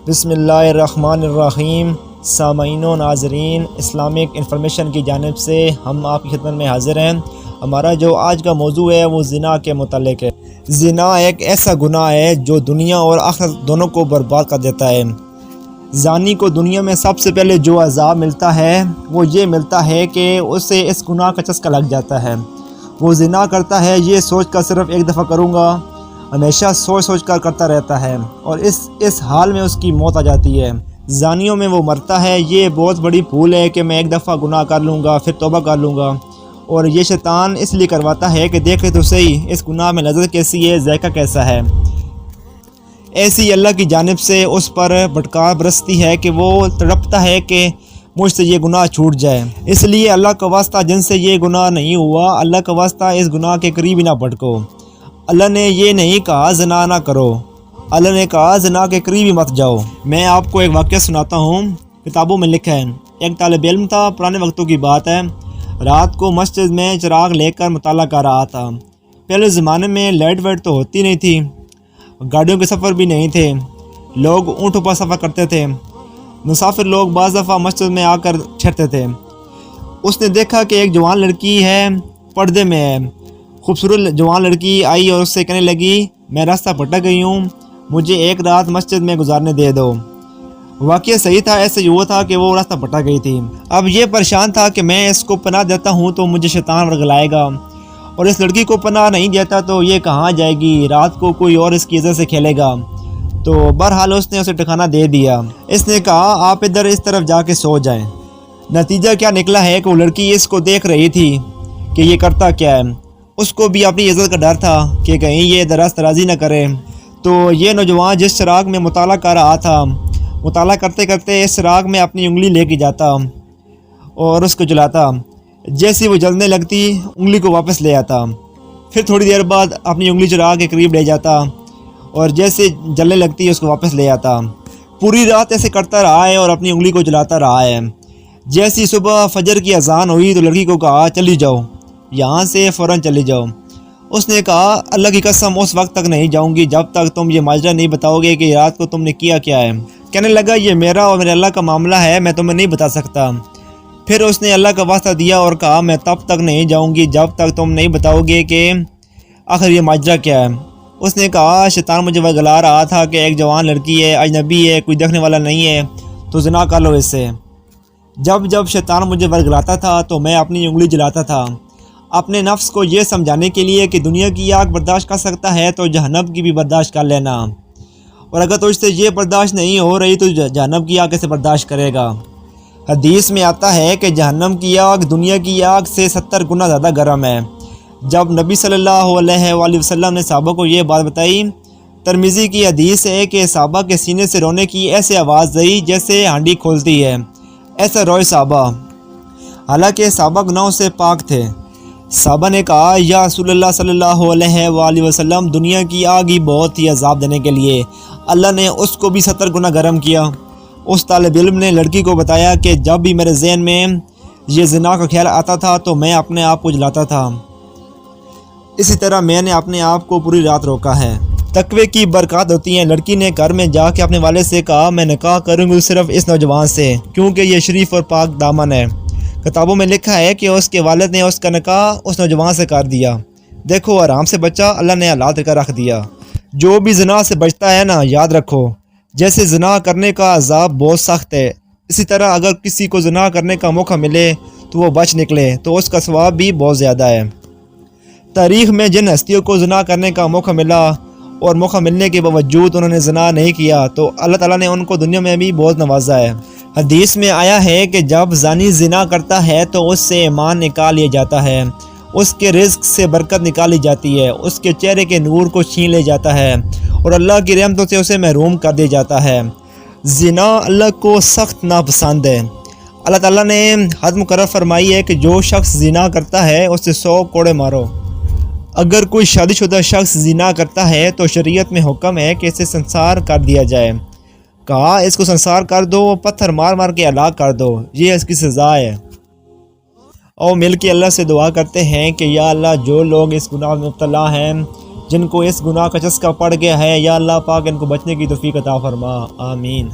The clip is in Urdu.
بسم اللہ الرحمن الرحیم۔ سامعین و ناظرین، اسلامک انفارمیشن کی جانب سے ہم آپ کی خدمت میں حاضر ہیں۔ ہمارا جو آج کا موضوع ہے وہ زنا کے متعلق ہے۔ زنا ایک ایسا گناہ ہے جو دنیا اور آخرت دونوں کو برباد کر دیتا ہے۔ زانی کو دنیا میں سب سے پہلے جو عذاب ملتا ہے وہ یہ ملتا ہے کہ اسے اس گناہ کا چسکا لگ جاتا ہے۔ وہ زنا کرتا ہے یہ سوچ کر صرف ایک دفعہ کروں گا، ہمیشہ سوچ کر کرتا رہتا ہے، اور اس حال میں اس کی موت آ جاتی ہے۔ زانیوں میں وہ مرتا ہے۔ یہ بہت بڑی بھول ہے کہ میں ایک دفعہ گناہ کر لوں گا پھر توبہ کر لوں گا، اور یہ شیطان اس لیے کرواتا ہے کہ دیکھے تو صحیح اس گناہ میں لذت کیسی ہے، ذائقہ کیسا ہے۔ ایسی اللہ کی جانب سے اس پر بھٹکار برستی ہے کہ وہ تڑپتا ہے کہ مجھ سے یہ گناہ چھوٹ جائے۔ اس لیے اللہ کا واسطہ جن سے یہ گناہ نہیں ہوا، اللہ کا واسطہ اس گناہ کے قریب ہی نہ بھٹکو۔ اللہ نے یہ نہیں کہا زنا نہ کرو، اللہ نے کہا زنا کے قریب ہی مت جاؤ۔ میں آپ کو ایک واقعہ سناتا ہوں، کتابوں میں لکھا ہے۔ ایک طالب علم تھا، پرانے وقتوں کی بات ہے، رات کو مسجد میں چراغ لے کر مطالعہ کر رہا تھا۔ پہلے زمانے میں لائٹ وائٹ تو ہوتی نہیں تھی، گاڑیوں کے سفر بھی نہیں تھے، لوگ اونٹوں پر سفر کرتے تھے۔ مسافر لوگ بعض دفعہ مسجد میں آ کر ٹھہرتے تھے۔ اس نے دیکھا کہ ایک جوان لڑکی ہے، پردے میں ہے۔ خوبصورت جوان لڑکی آئی اور اس سے کہنے لگی، میں راستہ بھٹک گئی ہوں، مجھے ایک رات مسجد میں گزارنے دے دو۔ واقعہ صحیح تھا، ایسے ہی ہوا تھا کہ وہ راستہ بھٹک گئی تھی۔ اب یہ پریشان تھا کہ میں اس کو پناہ دیتا ہوں تو مجھے شیطان ورگلائے گا، اور اس لڑکی کو پناہ نہیں دیتا تو یہ کہاں جائے گی، رات کو کوئی اور اس کی عزت سے کھیلے گا۔ تو بہرحال اس نے اسے ٹھکانہ دے دیا۔ اس نے کہا آپ ادھر اس طرف جا کے سو جائیں۔ نتیجہ کیا نکلا ہے کہ وہ لڑکی اس کو دیکھ رہی تھی کہ یہ کرتا کیا ہے۔ اس کو بھی اپنی عزت کا ڈر تھا کہ کہیں یہ دراز درازی نہ کرے۔ تو یہ نوجوان جس چراغ میں مطالعہ کر رہا تھا، مطالعہ کرتے کرتے اس چراغ میں اپنی انگلی لے کے جاتا اور اس کو جلاتا۔ جیسی وہ جلنے لگتی انگلی کو واپس لے آتا، پھر تھوڑی دیر بعد اپنی انگلی چراغ کے قریب لے جاتا اور جیسے جلنے لگتی اس کو واپس لے آتا۔ پوری رات ایسے کرتا رہا ہے اور اپنی انگلی کو جلاتا رہا ہے۔ جیسی صبح فجر کی اذان ہوئی تو لڑکی کو کہا چلی جاؤ، یہاں سے فوراً چلی جاؤ۔ اس نے کہا اللہ کی قسم اس وقت تک نہیں جاؤں گی جب تک تم یہ ماجرا نہیں بتاؤ گے کہ رات کو تم نے کیا کیا ہے۔ کہنے لگا یہ میرا اور میرے اللہ کا معاملہ ہے، میں تمہیں نہیں بتا سکتا۔ پھر اس نے اللہ کا واسطہ دیا اور کہا میں تب تک نہیں جاؤں گی جب تک تم نہیں بتاؤ گے کہ آخر یہ ماجرا کیا ہے۔ اس نے کہا شیطان مجھے ورگلا رہا تھا کہ ایک جوان لڑکی ہے، اجنبی ہے، کوئی دیکھنے والا نہیں ہے، تو زنا کر لو اس سے۔ جب شیطان مجھے ورگلاتا تھا تو میں اپنی انگلی جلاتا تھا، اپنے نفس کو یہ سمجھانے کے لیے کہ دنیا کی آگ برداشت کر سکتا ہے تو جہنم کی بھی برداشت کر لینا، اور اگر تو اس سے یہ برداشت نہیں ہو رہی تو جہنم کی آگ کیسے برداشت کرے گا۔ حدیث میں آتا ہے کہ جہنم کی آگ دنیا کی آگ سے 70 گنا زیادہ گرم ہے۔ جب نبی صلی اللہ علیہ وآلہ وسلم نے صحابہ کو یہ بات بتائی، ترمذی کی حدیث ہے کہ صحابہ کے سینے سے رونے کی ایسے آواز آئی جیسے ہانڈی کھولتی ہے، ایسا روئے صحابہ، حالانکہ صحابہ گناہوں سے پاک تھے۔ صحابہ نے کہا یا رسول اللہ صلی اللہ علیہ وآلہ وسلم، دنیا کی آگ ہی بہت ہی عذاب دینے کے لیے اللہ نے اس کو بھی 70 گنا گرم کیا۔ اس طالب علم نے لڑکی کو بتایا کہ جب بھی میرے ذہن میں یہ زنا کا خیال آتا تھا تو میں اپنے آپ کو جلاتا تھا، اسی طرح میں نے اپنے آپ کو پوری رات روکا ہے۔ تقوی کی برکات ہوتی ہیں۔ لڑکی نے گھر میں جا کے اپنے والد سے کہا میں نکاح کروں گی صرف اس نوجوان سے، کیونکہ یہ شریف اور پاک دامن ہے۔ کتابوں میں لکھا ہے کہ اس کے والد نے اس کا نکاح اس نوجوان سے کر دیا۔ دیکھو آرام سے بچہ اللہ نے حلال طریقہ رکھ دیا۔ جو بھی زنا سے بچتا ہے نا، یاد رکھو جیسے زنا کرنے کا عذاب بہت سخت ہے، اسی طرح اگر کسی کو زنا کرنے کا موقع ملے تو وہ بچ نکلے تو اس کا ثواب بھی بہت زیادہ ہے۔ تاریخ میں جن ہستیوں کو زنا کرنے کا موقع ملا اور موقع ملنے کے باوجود انہوں نے زنا نہیں کیا تو اللہ تعالیٰ نے ان کو دنیا میں بھی بہت نوازا ہے۔ حدیث میں آیا ہے کہ جب زانی زنا کرتا ہے تو اس سے ایمان نکال لیا جاتا ہے، اس کے رزق سے برکت نکالی جاتی ہے، اس کے چہرے کے نور کو چھین لیا جاتا ہے اور اللہ کی رحمتوں سے اسے محروم کر دیا جاتا ہے۔ زنا اللہ کو سخت ناپسند ہے۔ اللہ تعالیٰ نے حد مقرر فرمائی ہے کہ جو شخص زنا کرتا ہے اسے 100 کوڑے مارو۔ اگر کوئی شادی شدہ شخص زنا کرتا ہے تو شریعت میں حکم ہے کہ اسے سنسار کر دیا جائے۔ کہا اس کو سنسار کر دو، پتھر مار مار کے ہلاک کر دو، یہ اس کی سزا ہے۔ اور مل کے اللہ سے دعا کرتے ہیں کہ یا اللہ جو لوگ اس گناہ میں مبتلا ہیں جن کو اس گناہ کا چسکا پڑ گیا ہے، یا اللہ پاک ان کو بچنے کی توفیق عطا فرما، آمین۔